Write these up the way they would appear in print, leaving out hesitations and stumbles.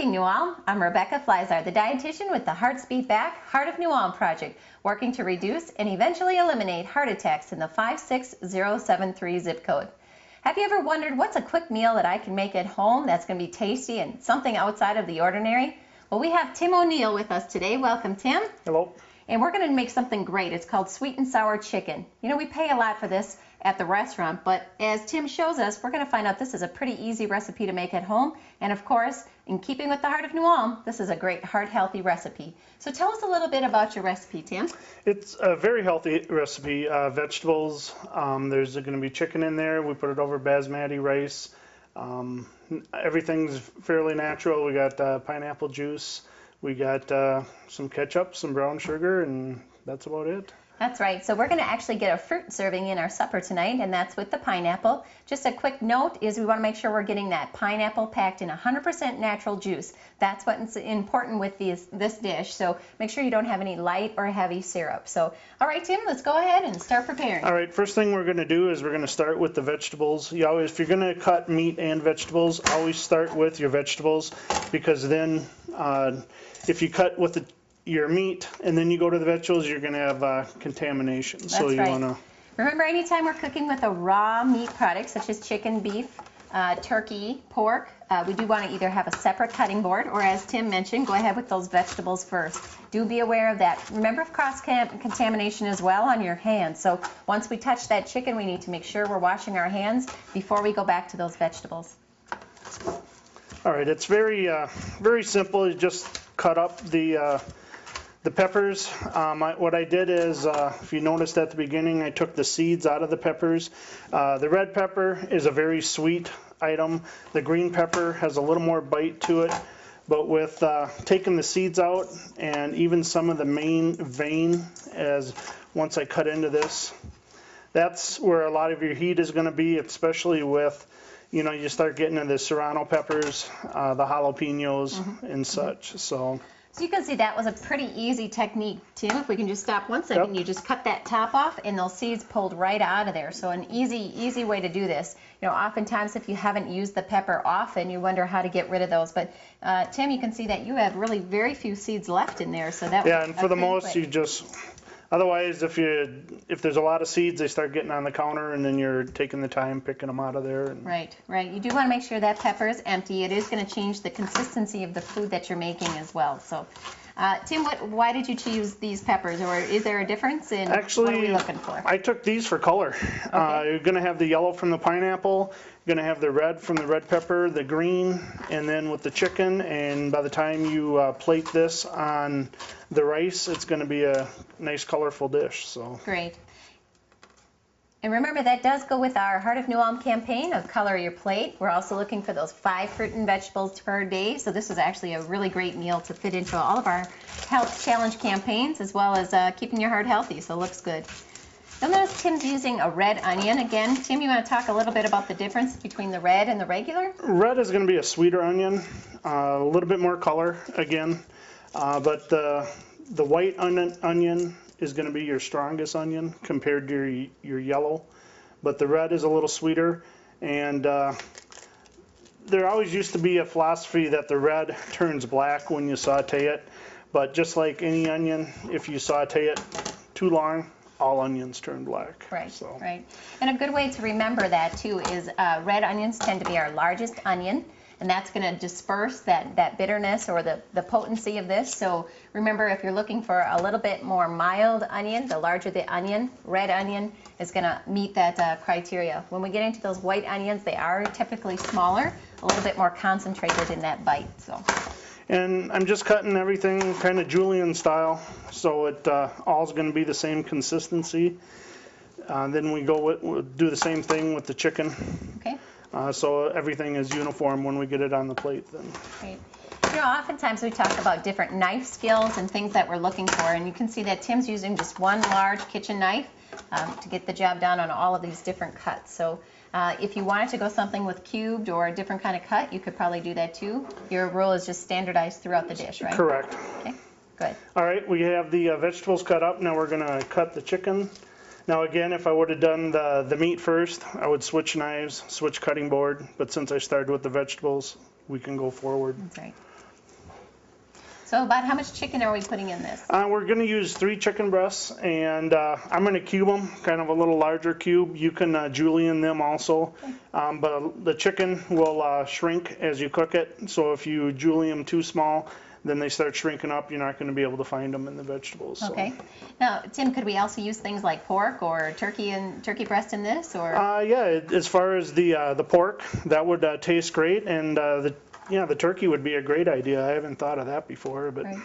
Cooking New Ulm. I'm Rebecca Fliszar, the dietitian with the Hearts Beat Back Heart of New Ulm project, working to reduce and eventually eliminate heart attacks in the 56073 zip code. Have you ever wondered what's a quick meal that I can make at home that's going to be tasty and something outside of the ordinary? Well, we have Tim ONeil with us today. Welcome, Tim. Hello. And we're going to make something great. It's called sweet and sour chicken. You know, we pay a lot for this at the restaurant, but as Tim shows us, we're going to find out this is a pretty easy recipe to make at home. And of course, in keeping with the Heart of New Ulm, this is a great heart-healthy recipe. So tell us a little bit about your recipe, Tim. It's a very healthy recipe. Vegetables, there's going to be chicken in there. We put it over basmati rice. Everything's fairly natural. We got pineapple juice. We got some ketchup, some brown sugar, and that's about it. That's right. So we're going to actually get a fruit serving in our supper tonight, and that's with the pineapple. Just a quick note is we want to make sure we're getting that pineapple packed in 100% natural juice. That's what's important with this dish. So make sure you don't have any light or heavy syrup. So, all right, Tim, let's go ahead and start preparing. All right, first thing we're going to do is we're going to start with the vegetables. You always, if you're going to cut meat and vegetables, always start with your vegetables, because then if you cut with your meat and then you go to the vegetables, you're going to have contamination. That's so you right. want to remember, anytime we're cooking with a raw meat product such as chicken, beef, turkey, pork, we do want to either have a separate cutting board, or as Tim mentioned, go ahead with those vegetables first. Do be aware of that. Remember, cross-contamination as well on your hands. So once we touch that chicken, we need to make sure we're washing our hands before we go back to those vegetables. All right, it's very simple. You just cut up the peppers. What I did is, if you noticed at the beginning, I took the seeds out of the peppers. The red pepper is a very sweet item. The green pepper has a little more bite to it. But with taking the seeds out and even some of the main vein, as once I cut into this, that's where a lot of your heat is going to be, especially with, you know, you start getting into the serrano peppers, the jalapenos and such. So you can see that was a pretty easy technique, Tim. If we can just stop 1 second, you just cut that top off and those seeds pulled right out of there. So an easy way to do this. You know, oftentimes if you haven't used the pepper often, you wonder how to get rid of those. But Tim, you can see that you have really very few seeds left in there. So that and for the most, you just, otherwise, if there's a lot of seeds, they start getting on the counter, and then you're taking the time picking them out of there. And right. You do want to make sure that pepper is empty. It is going to change the consistency of the food that you're making as well. So, Tim, why did you choose these peppers, or is there a difference in actually, what are we looking for? I took these for color. Okay. You're going to have the yellow from the pineapple. You're going to have the red from the red pepper, the green, and then with the chicken. And by the time you plate this on the rice, it's going to be a nice colorful dish. So great. And remember, that does go with our Heart of New Ulm campaign of Color Your Plate. We're also looking for those 5 fruit and vegetables per day. So this is actually a really great meal to fit into all of our health challenge campaigns, as well as keeping your heart healthy. So it looks good. You'll notice Tim's using a red onion. Again, Tim, you want to talk a little bit about the difference between the red and the regular? Red is going to be a sweeter onion, a little bit more color again. But the white onion is going to be your strongest onion compared to your yellow. But the red is a little sweeter. And there always used to be a philosophy that the red turns black when you saute it. But just like any onion, if you saute it too long, all onions turn black. Right. And a good way to remember that too is red onions tend to be our largest onion, and that's going to disperse that bitterness or the potency of this. So remember, if you're looking for a little bit more mild onion, the larger the onion, red onion is going to meet that criteria. When we get into those white onions, they are typically smaller, a little bit more concentrated in that bite. So. And I'm just cutting everything kind of julienne style, so it all is going to be the same consistency. Then we'll do the same thing with the chicken. Okay. So everything is uniform when we get it on the plate then. Great. You know, oftentimes we talk about different knife skills and things that we're looking for, and you can see that Tim's using just one large kitchen knife to get the job done on all of these different cuts. So if you wanted to go something with cubed or a different kind of cut, you could probably do that too. Your rule is just standardized throughout the dish, right? Correct. Okay, good. All right, we have the vegetables cut up. Now we're going to cut the chicken. Now again, if I would have done the meat first, I would switch knives, switch cutting board. But since I started with the vegetables, we can go forward. That's right. So about how much chicken are we putting in this? We're going to use 3 chicken breasts, and I'm going to cube them, kind of a little larger cube. You can julienne them also, but the chicken will shrink as you cook it. So if you julienne them too small, then they start shrinking up. You're not going to be able to find them in the vegetables. So. Okay. Now, Tim, could we also use things like pork or turkey breast in this, or? Yeah, as far as the pork, that would taste great, and the turkey would be a great idea. I haven't thought of that before, but. Right.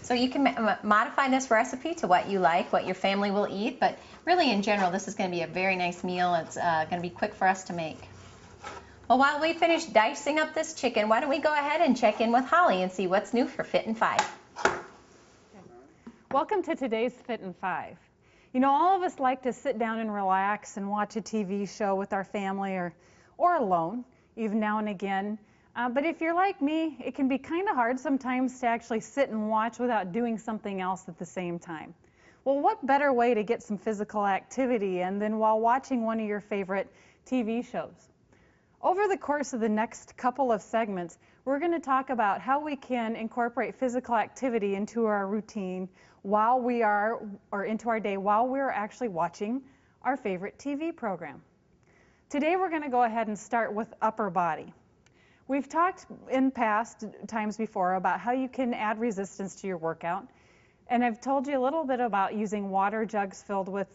So you can modify this recipe to what you like, what your family will eat, but really in general, this is going to be a very nice meal. It's going to be quick for us to make. Well, while we finish dicing up this chicken, why don't we go ahead and check in with Holly and see what's new for Fit in 5. Welcome to today's Fit in 5. You know, all of us like to sit down and relax and watch a TV show with our family or alone, even now and again. But if you're like me, it can be kind of hard sometimes to actually sit and watch without doing something else at the same time. Well, what better way to get some physical activity in than while watching one of your favorite TV shows? Over the course of the next couple of segments, we're going to talk about how we can incorporate physical activity into our routine into our day while we're actually watching our favorite TV program. Today we're going to go ahead and start with upper body. We've talked in past times before about how you can add resistance to your workout, and I've told you a little bit about using water jugs filled with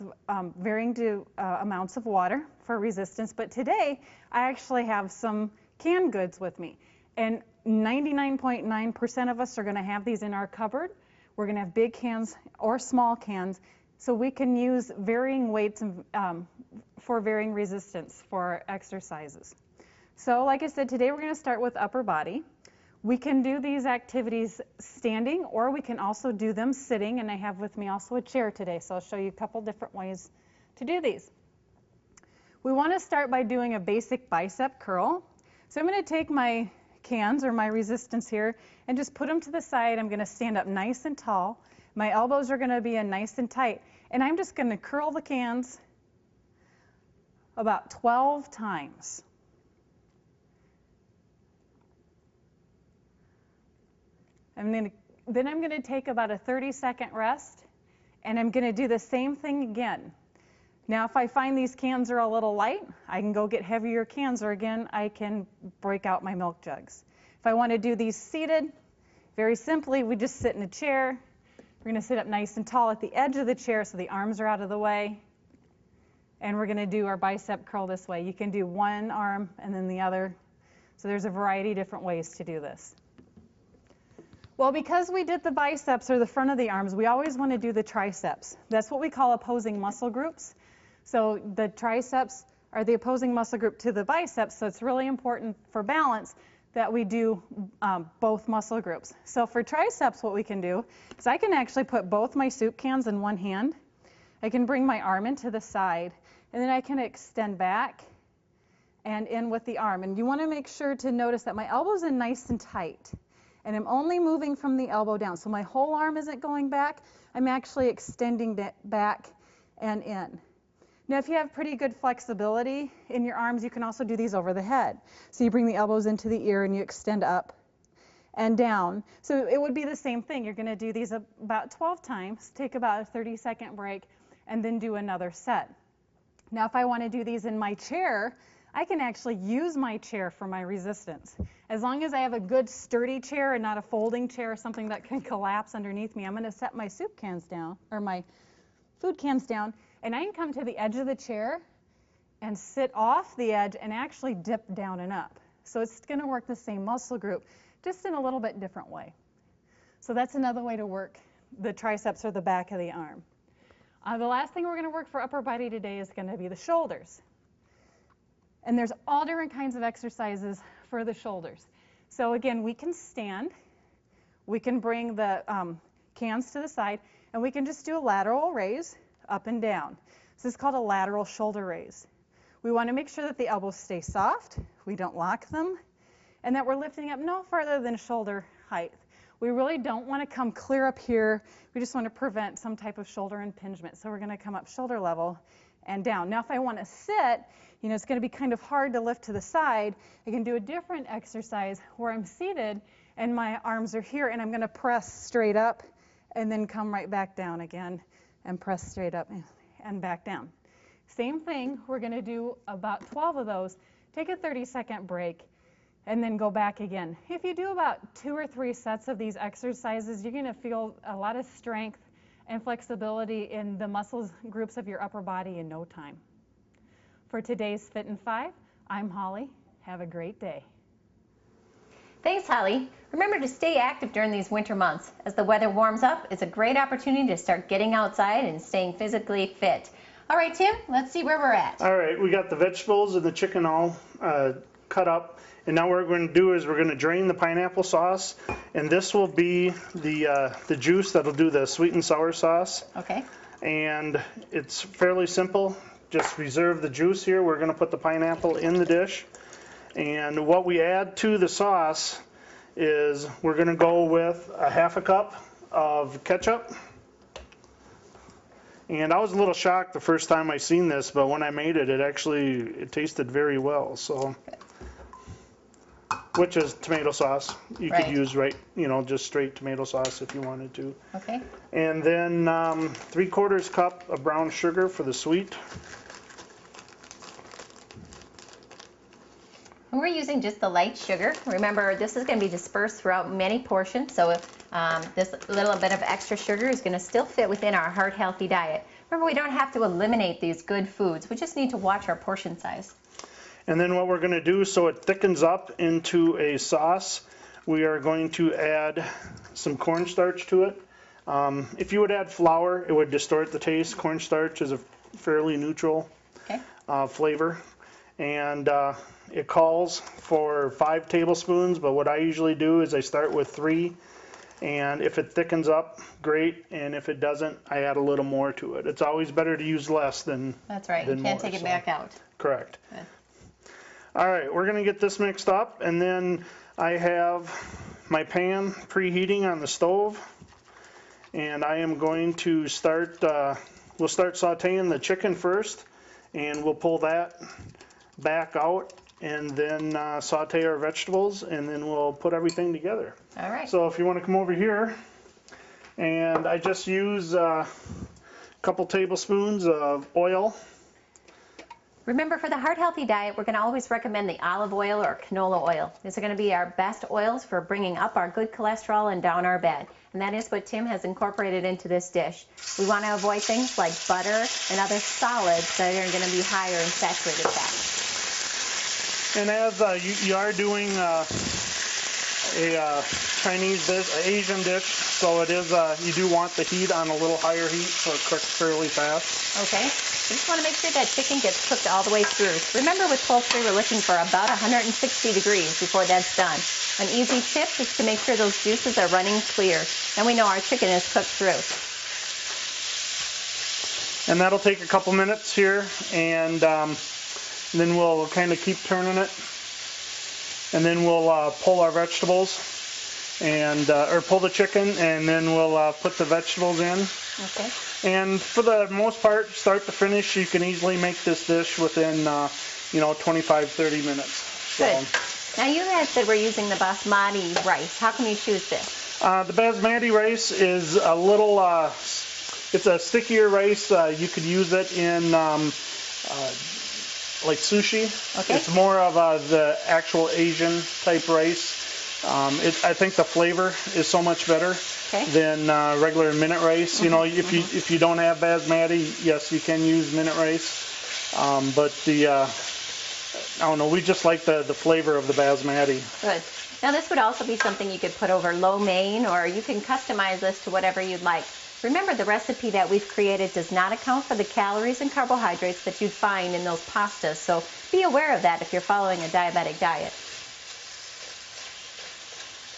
varying amounts of water for resistance, but today I actually have some canned goods with me, and 99.9% of us are going to have these in our cupboard. We're going to have big cans or small cans, so we can use varying weights for varying resistance for exercises. So like I said, today we're going to start with upper body. We can do these activities standing, or we can also do them sitting, and I have with me also a chair today, so I'll show you a couple different ways to do these. We want to start by doing a basic bicep curl. So I'm going to take my cans or my resistance here and just put them to the side. I'm going to stand up nice and tall. My elbows are going to be in nice and tight, and I'm just going to curl the cans about 12 times. Then I'm going to take about a 30-second rest, and I'm going to do the same thing again. Now, if I find these cans are a little light, I can go get heavier cans, or again, I can break out my milk jugs. If I want to do these seated, very simply, we just sit in a chair. We're going to sit up nice and tall at the edge of the chair so the arms are out of the way. And we're going to do our bicep curl this way. You can do one arm and then the other. So there's a variety of different ways to do this. Well, because we did the biceps or the front of the arms, we always want to do the triceps. That's what we call opposing muscle groups. So the triceps are the opposing muscle group to the biceps, so it's really important for balance that we do both muscle groups. So for triceps, what we can do is I can actually put both my soup cans in one hand. I can bring my arm into the side, and then I can extend back and in with the arm. And you want to make sure to notice that my elbow's in nice and tight. And I'm only moving from the elbow down. So my whole arm isn't going back. I'm actually extending it back and in. Now, if you have pretty good flexibility in your arms, you can also do these over the head. So you bring the elbows into the ear and you extend up and down. So it would be the same thing. You're going to do these about 12 times, take about a 30-second break, and then do another set. Now, if I want to do these in my chair, I can actually use my chair for my resistance. As long as I have a good sturdy chair and not a folding chair or something that can collapse underneath me, I'm going to set my soup cans down, or my food cans down, and I can come to the edge of the chair and sit off the edge and actually dip down and up. So it's going to work the same muscle group, just in a little bit different way. So that's another way to work the triceps or the back of the arm. The last thing we're going to work for upper body today is going to be the shoulders. And there's all different kinds of exercises for the shoulders. So again, we can stand, we can bring the cans to the side, and we can just do a lateral raise up and down. This is called a lateral shoulder raise. We want to make sure that the elbows stay soft, we don't lock them, and that we're lifting up no further than shoulder height. We really don't want to come clear up here. We just want to prevent some type of shoulder impingement. So we're going to come up shoulder level and down. Now, if I want to sit, you know, it's going to be kind of hard to lift to the side. I can do a different exercise where I'm seated and my arms are here, and I'm gonna press straight up and then come right back down again and press straight up and back down. Same thing, we're gonna do about 12 of those. Take a 30-second break and then go back again. If you do about 2 or 3 sets of these exercises, you're gonna feel a lot of strength and flexibility in the muscles groups of your upper body in no time. For today's Fit in 5, I'm Holly. Have a great day. Thanks, Holly. Remember to stay active during these winter months. As the weather warms up, it's a great opportunity to start getting outside and staying physically fit. All right, Tim, let's see where we're at. All right, we got the vegetables and the chicken all cut up. And now what we're going to do is we're going to drain the pineapple sauce, and this will be the juice that'll do the sweet and sour sauce. Okay. And it's fairly simple. Just reserve the juice here. We're going to put the pineapple in the dish. And what we add to the sauce is we're going to go with a half a cup of ketchup. And I was a little shocked the first time I seen this, but when I made it, it tasted very well. So. Which is tomato sauce. You Right. could use just straight tomato sauce if you wanted to. Okay. And then 3/4 cup of brown sugar for the sweet. And we're using just the light sugar. Remember, this is going to be dispersed throughout many portions, so this little bit of extra sugar is going to still fit within our heart-healthy diet. Remember, we don't have to eliminate these good foods. We just need to watch our portion size. And then what we're going to do, so it thickens up into a sauce, we are going to add some cornstarch to it. If you would add flour, it would distort the taste. Cornstarch is a fairly neutral flavor. And it calls for 5 tablespoons, but what I usually do is I start with 3. And if it thickens up, great. And if it doesn't, I add a little more to it. It's always better to use less than That's right. You can't take it back out. Correct. Good. All right, we're going to get this mixed up, and then I have my pan preheating on the stove, and I am going to we'll start sauteing the chicken first, and we'll pull that back out, and then saute our vegetables, and then we'll put everything together. All right. So if you want to come over here, and I just use a couple tablespoons of oil. Remember, for the heart-healthy diet, we're going to always recommend the olive oil or canola oil. These are going to be our best oils for bringing up our good cholesterol and down our bad. And that is what Tim has incorporated into this dish. We want to avoid things like butter and other solids that are going to be higher in saturated fat. And as you are doing a Chinese dish, an Asian dish, so it is, you do want the heat on a little higher heat so it cooks fairly fast. Okay. We just want to make sure that chicken gets cooked all the way through. Remember, with poultry, we're looking for about 160 degrees before that's done. An easy tip is to make sure those juices are running clear. Then we know our chicken is cooked through. And that'll take a couple minutes here, and then we'll kind of keep turning it. And then we'll pull our vegetables, and or pull the chicken, and then we'll put the vegetables in. Okay. And for the most part, start to finish, you can easily make this dish within 25-30 minutes. So, Good. Now, you had said we're using the basmati rice. How can you choose this? the basmati rice is a little, it's a stickier rice. You could use it in like sushi. Okay. It's more of the actual Asian type rice. I think the flavor is so much better than regular minute rice. You know, if you don't have basmati, yes, you can use minute rice. But I don't know, we just like the flavor of the basmati. Good. Now, this would also be something you could put over lo mein, or you can customize this to whatever you'd like. Remember, the recipe that we've created does not account for the calories and carbohydrates that you'd find in those pastas, so be aware of that if you're following a diabetic diet.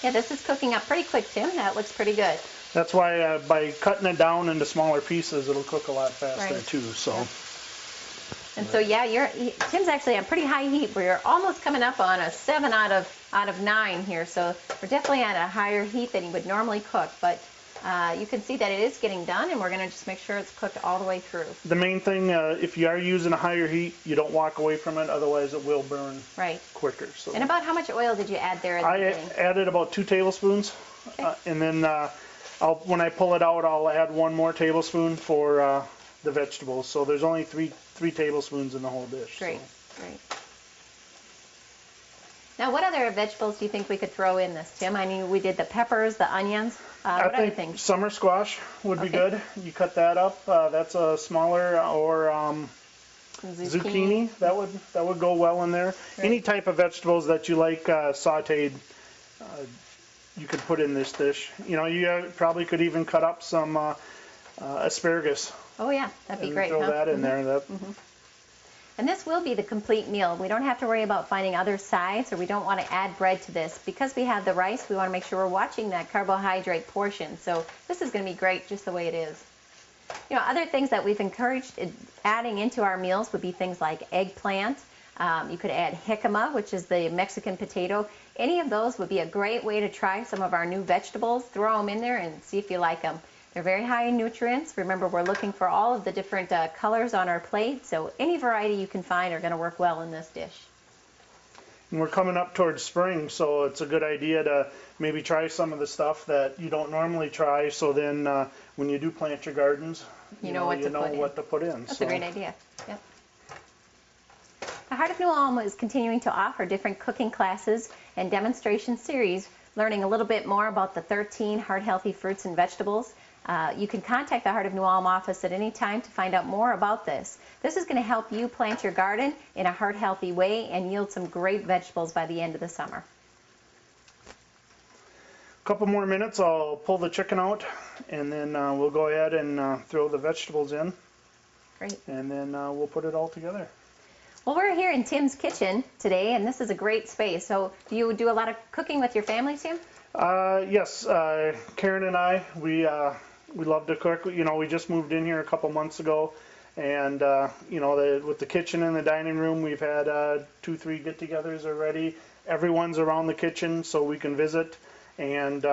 Yeah, this is cooking up pretty quick, Tim. That looks pretty good. That's why by cutting it down into smaller pieces, it'll cook a lot faster too. So. Yeah. And so, yeah, Tim's actually at pretty high heat. We're almost coming up on a 7 out of 9 here, so we're definitely at a higher heat than he would normally cook. But You can see that it is getting done, and we're going to just make sure it's cooked all the way through. The main thing, if you are using a higher heat, you don't walk away from it, otherwise it will burn Right. quicker. So And about how much oil did you add there at the I beginning? added about 2 tablespoons, Okay. and then when I pull it out, I'll add 1 more tablespoon for the vegetables. So there's only three tablespoons in the whole dish. Great, So. great. Now, what other vegetables do you think we could throw in this, Tim? I mean, we did the peppers, the onions. What other I think things? summer squash would be Okay. good. You cut that up. That's a smaller, or zucchini. That would go well in there. Right. Any type of vegetables that you like sautéed, you could put in this dish. You know, you probably could even cut up some asparagus Oh, yeah, that'd be and great, throw huh? that in there. That And this will be the complete meal. We don't have to worry about finding other sides, or we don't want to add bread to this. Because we have the rice, we want to make sure we're watching that carbohydrate portion. So this is going to be great just the way it is. You know, other things that we've encouraged adding into our meals would be things like eggplant. You could add jicama, which is the Mexican potato. Any of those would be a great way to try some of our new vegetables. Throw them in there and see if you like them. They're very high in nutrients. Remember, we're looking for all of the different colors on our plate, so any variety you can find are going to work well in this dish. And we're coming up towards spring, so it's a good idea to maybe try some of the stuff that you don't normally try, so then when you do plant your gardens, You know what to put in. That's a great idea. Yep. The Heart of New Ulm is continuing to offer different cooking classes and demonstration series, learning a little bit more about the 13 heart-healthy fruits and vegetables. You can contact the Heart of New Ulm office at any time to find out more about this. This is going to help you plant your garden in a heart-healthy way and yield some great vegetables by the end of the summer. A couple more minutes, I'll pull the chicken out, and then we'll go ahead and throw the vegetables in, Great. and then we'll put it all together. Well, we're here in Tim's kitchen today, and this is a great space. So do you do a lot of cooking with your family, Tim? Yes, Karen and I, we love to cook. You know, we just moved in here a couple months ago, and you know, with the kitchen and the dining room, we've had 2-3 get-togethers already. Everyone's around the kitchen, so we can visit, and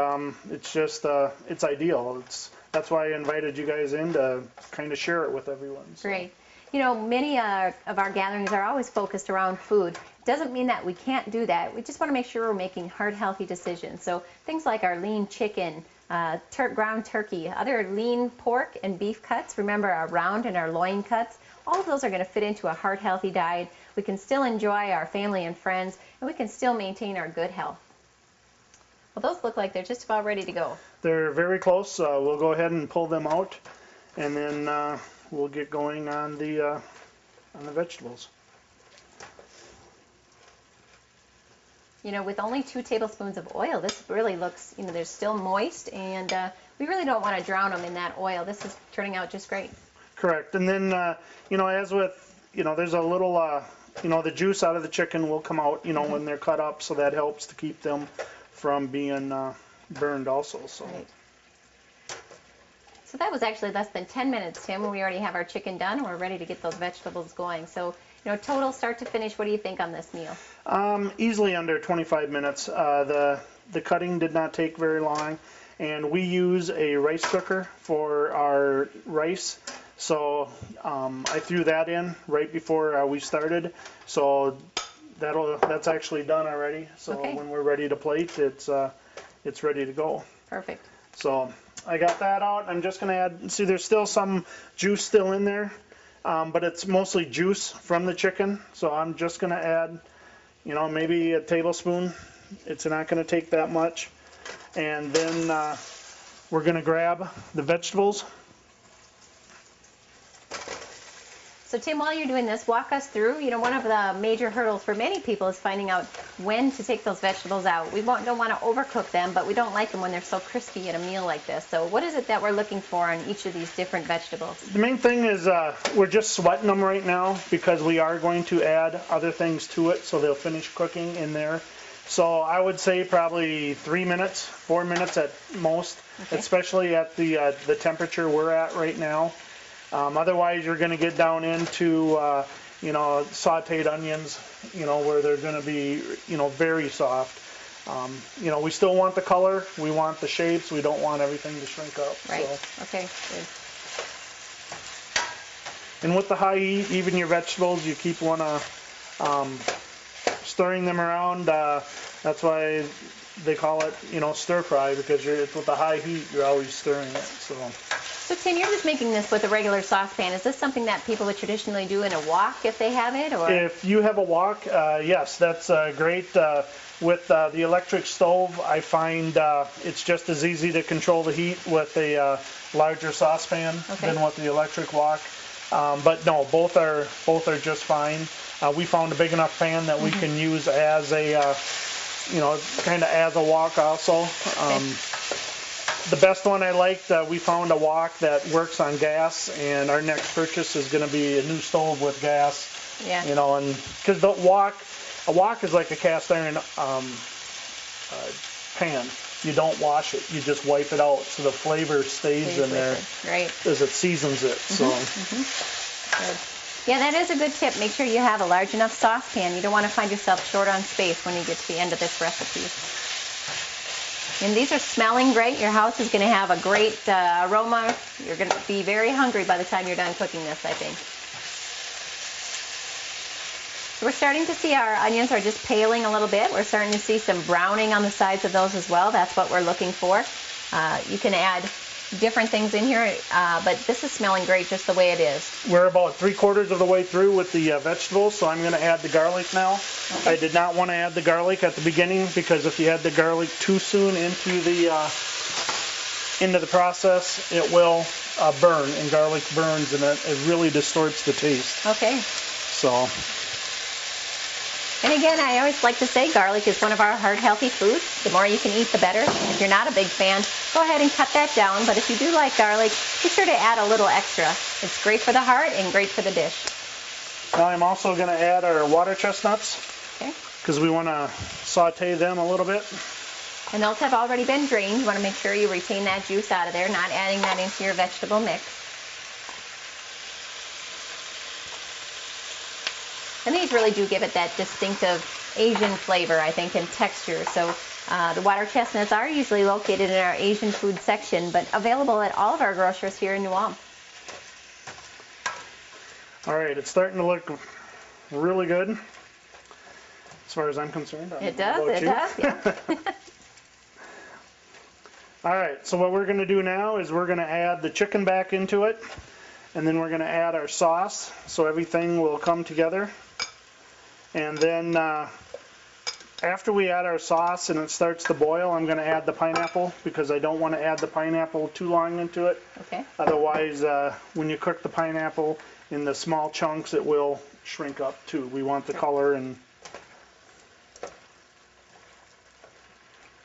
it's just it's ideal. That's why I invited you guys in to kind of share it with everyone. So. Great. You know, many of our gatherings are always focused around food. Doesn't mean that we can't do that. We just want to make sure we're making heart-healthy decisions. So things like our lean chicken, ground turkey, other lean pork and beef cuts. Remember our round and our loin cuts. All of those are going to fit into a heart-healthy diet. We can still enjoy our family and friends, and we can still maintain our good health. Well, those look like they're just about ready to go. They're very close. We'll go ahead and pull them out, and then we'll get going on the vegetables. You know, with only 2 tablespoons of oil, this really looks, you know, they're still moist, and we really don't want to drown them in that oil. This is turning out just great. Correct. And then, you know, as with, you know, there's a little, you know, the juice out of the chicken will come out, you know, when they're cut up, so that helps to keep them from being burned also. So. Right. So that was actually less than 10 minutes, Tim, when we already have our chicken done, and we're ready to get those vegetables going. So, you know, total start to finish, what do you think on this meal? Easily under 25 minutes. The cutting did not take very long, and we use a rice cooker for our rice. So I threw that in right before we started. So that's actually done already. So Okay. when we're ready to plate, it's ready to go. Perfect. So I got that out. I'm just gonna add. See, there's still some juice still in there. But it's mostly juice from the chicken, so I'm just going to add, you know, maybe a tablespoon. It's not going to take that much. And then we're going to grab the vegetables. So Tim, while you're doing this, walk us through, you know, one of the major hurdles for many people is finding out when to take those vegetables out. We don't want to overcook them, but we don't like them when they're so crispy at a meal like this. So what is it that we're looking for on each of these different vegetables? The main thing is we're just sweating them right now because we are going to add other things to it, so they'll finish cooking in there. So I would say probably 3 minutes, 4 minutes at most, Okay. especially at the temperature we're at right now. Otherwise, you're going to get down into, you know, sautéed onions, you know, where they're going to be, you know, very soft. You know, we still want the color, we want the shapes, we don't want everything to shrink up. Right. So. Okay. Good. And with the high heat, even your vegetables, you keep stirring them around. That's why they call it, you know, stir fry, because with the high heat, you're always stirring it. So Tim, you're just making this with a regular saucepan. Is this something that people would traditionally do in a wok if they have it, or? If you have a wok, yes, that's great. With the electric stove, I find it's just as easy to control the heat with a larger saucepan than with the electric wok. But no, both are just fine. We found a big enough pan that we can use as a, you know, kind of as a wok also. The best one I liked, we found a wok that works on gas, and our next purchase is going to be a new stove with gas. Yeah. You know, and because a wok is like a cast iron pan. You don't wash it, you just wipe it out, so the flavor stays in there as it seasons it. So. Good. Yeah, that is a good tip. Make sure you have a large enough saucepan. You don't want to find yourself short on space when you get to the end of this recipe. And these are smelling great. Your house is going to have a great aroma. You're going to be very hungry by the time you're done cooking this, I think. So we're starting to see our onions are just paling a little bit. We're starting to see some browning on the sides of those as well. That's what we're looking for. You can add different things in here, but this is smelling great just the way it is. We're about 3/4 of the way through with the vegetables, so I'm going to add the garlic now. I did not want to add the garlic at the beginning, because if you add the garlic too soon into the process, it will burn, and garlic burns, and it really distorts the taste. Okay. So. And again, I always like to say garlic is one of our heart healthy foods. The more you can eat, the better. If you're not a big fan, go ahead and cut that down. But if you do like garlic, be sure to add a little extra. It's great for the heart and great for the dish. Now I'm also going to add our water chestnuts, because we want to saute them a little bit. And those have already been drained. You want to make sure you retain that juice out of there, not adding that into your vegetable mix. And these really do give it that distinctive Asian flavor, I think, and texture. So the water chestnuts are usually located in our Asian food section, but available at all of our grocers here in New Ulm. All right, it's starting to look really good, as far as I'm concerned. It does, yeah. All right, so what we're going to do now is we're going to add the chicken back into it, and then we're going to add our sauce, so everything will come together. And then after we add our sauce and it starts to boil, I'm going to add the pineapple, because I don't want to add the pineapple too long into it. Okay. Otherwise, when you cook the pineapple in the small chunks, it will shrink up too. We want the color. And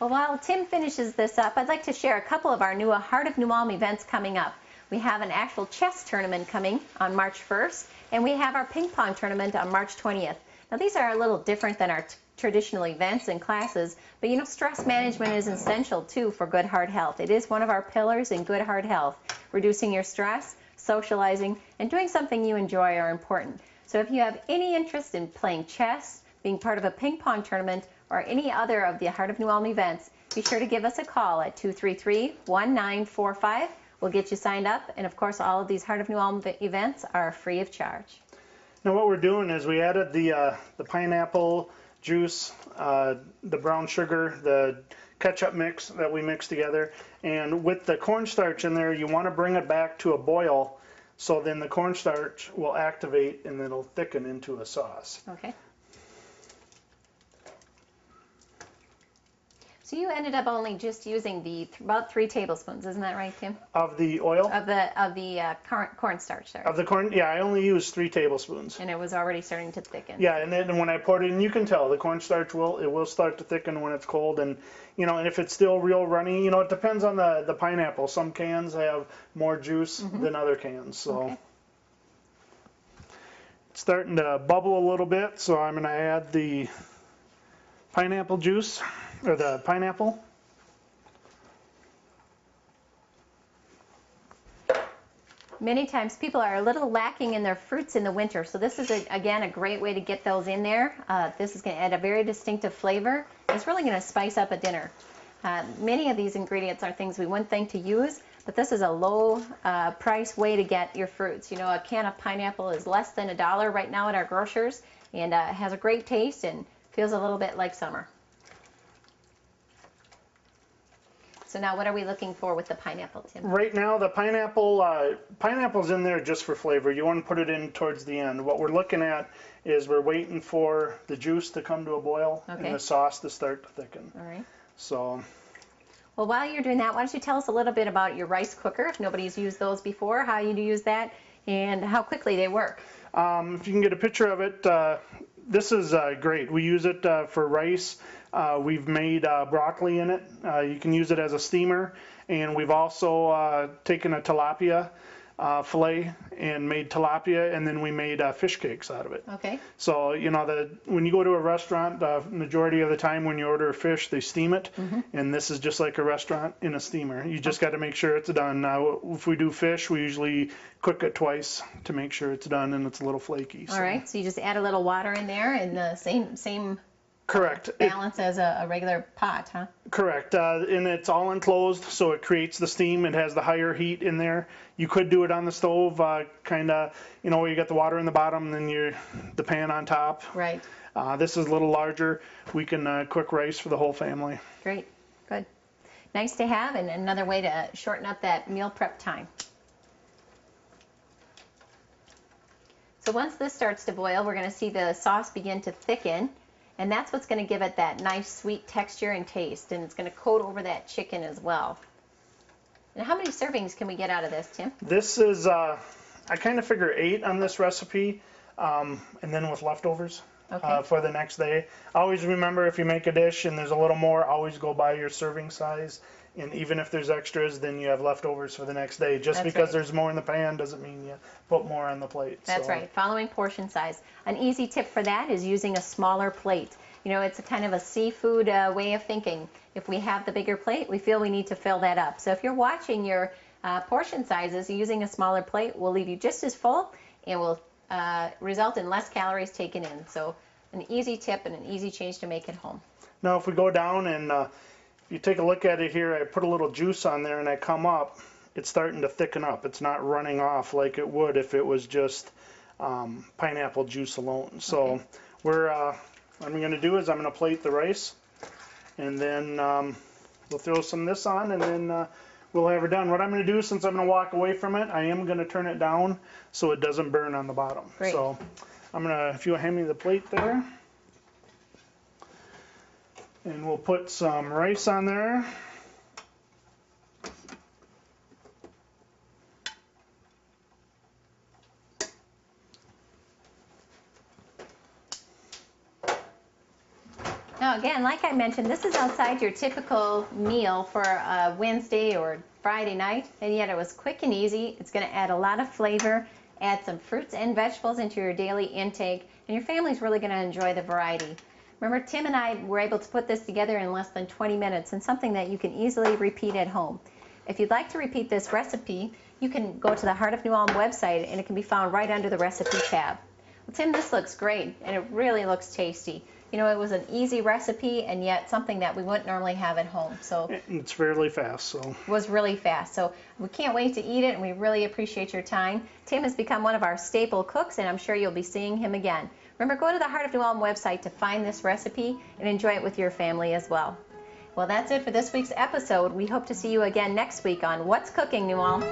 well, while Tim finishes this up, I'd like to share a couple of our new Heart of New Ulm events coming up. We have an actual chess tournament coming on March 1st, and we have our ping pong tournament on March 20th. Now, these are a little different than our traditional events and classes, but you know, stress management is essential too for good heart health. It is one of our pillars in good heart health. Reducing your stress, socializing, and doing something you enjoy are important. So if you have any interest in playing chess, being part of a ping pong tournament, or any other of the Heart of New Ulm events, be sure to give us a call at 233-1945. We'll get you signed up, and of course, all of these Heart of New Ulm events are free of charge. now what we're doing is we added the pineapple juice, the brown sugar, the ketchup mix that we mixed together, and with the cornstarch in there, you want to bring it back to a boil, so then the cornstarch will activate and it'll thicken into a sauce. Okay. So you ended up only just using about 3 tablespoons, isn't that right, Tim? Of the oil? Of the cornstarch, sorry. Of the corn, yeah, I only used 3 tablespoons. And it was already starting to thicken. Yeah, and then when I pour it in, you can tell the cornstarch will start to thicken when it's cold, and you know, and if it's still real runny, you know, it depends on the pineapple. Some cans have more juice than other cans, so. Okay. It's starting to bubble a little bit, so I'm going to add the pineapple juice, or the pineapple. Many times people are a little lacking in their fruits in the winter, so this is, again, a great way to get those in there. This is going to add a very distinctive flavor, It's really going to spice up a dinner. Many of these ingredients are things we wouldn't think to use, but this is a low price way to get your fruits. You know, a can of pineapple is less than $1 right now at our grocers, and has a great taste and feels a little bit like summer. So now what are we looking for with the pineapple, Tim? Right now, the pineapple's in there just for flavor. You want to put it in towards the end. What we're looking at is we're waiting for the juice to come to a boil and the sauce to start to thicken. All right. So, well, while you're doing that, why don't you tell us a little bit about your rice cooker, if nobody's used those before, how you use that, and how quickly they work. if you can get a picture of it, this is great. We use it for rice. We've made broccoli in it. You can use it as a steamer, and we've also taken a tilapia fillet and made tilapia, and then we made fish cakes out of it. Okay. So, you know, when you go to a restaurant, the majority of the time when you order a fish, they steam it, and this is just like a restaurant in a steamer. You just got to make sure it's done. Now, if we do fish, we usually cook it twice to make sure it's done and it's a little flaky. All right, so you just add a little water in there and the same Correct. balance as a regular pot, huh? Correct, and it's all enclosed, so it creates the steam. It has the higher heat in there. You could do it on the stove, kind of, you know, where you got the water in the bottom, and then the pan on top. Right. This is a little larger. We can cook rice for the whole family. Great, good. Nice to have, and another way to shorten up that meal prep time. So once this starts to boil, we're going to see the sauce begin to thicken. And that's what's going to give it that nice sweet texture and taste, and it's going to coat over that chicken as well. And how many servings can we get out of this, Tim? This is, I kind of figure 8 on this recipe, and then with leftovers for the next day. Always remember, if you make a dish and there's a little more, always go by your serving size. And even if there's extras, then you have leftovers for the next day. Just because there's more in the pan doesn't mean you put more on the plate. That's right, following portion size. An easy tip for that is using a smaller plate. You know, it's a kind of a seafood way of thinking. If we have the bigger plate, we feel we need to fill that up. So if you're watching your portion sizes, using a smaller plate will leave you just as full and will result in less calories taken in. So an easy tip and an easy change to make at home. Now if we go down and you take a look at it here, I put a little juice on there and I come up, it's starting to thicken up. It's not running off like it would if it was just pineapple juice alone. So what I'm going to do is I'm going to plate the rice, and then we'll throw some of this on, and then we'll have her done. What I'm going to do, since I'm going to walk away from it, I am going to turn it down so it doesn't burn on the bottom. Great. So I'm going to, if you'll hand me the plate there. And we'll put some rice on there. Now again, like I mentioned, this is outside your typical meal for a Wednesday or Friday night, and yet it was quick and easy. It's going to add a lot of flavor, add some fruits and vegetables into your daily intake, and your family's really going to enjoy the variety. Remember, Tim and I were able to put this together in less than 20 minutes, and something that you can easily repeat at home. If you'd like to repeat this recipe, you can go to the Heart of New Ulm website, and it can be found right under the recipe tab. Well, Tim, this looks great, and it really looks tasty. You know, it was an easy recipe, and yet something that we wouldn't normally have at home. So it's fairly fast. So it was really fast. So we can't wait to eat it, and we really appreciate your time. Tim has become one of our staple cooks, and I'm sure you'll be seeing him again. Remember, go to the Heart of New Ulm website to find this recipe and enjoy it with your family as well. Well, that's it for this week's episode. We hope to see you again next week on What's Cooking, New Ulm.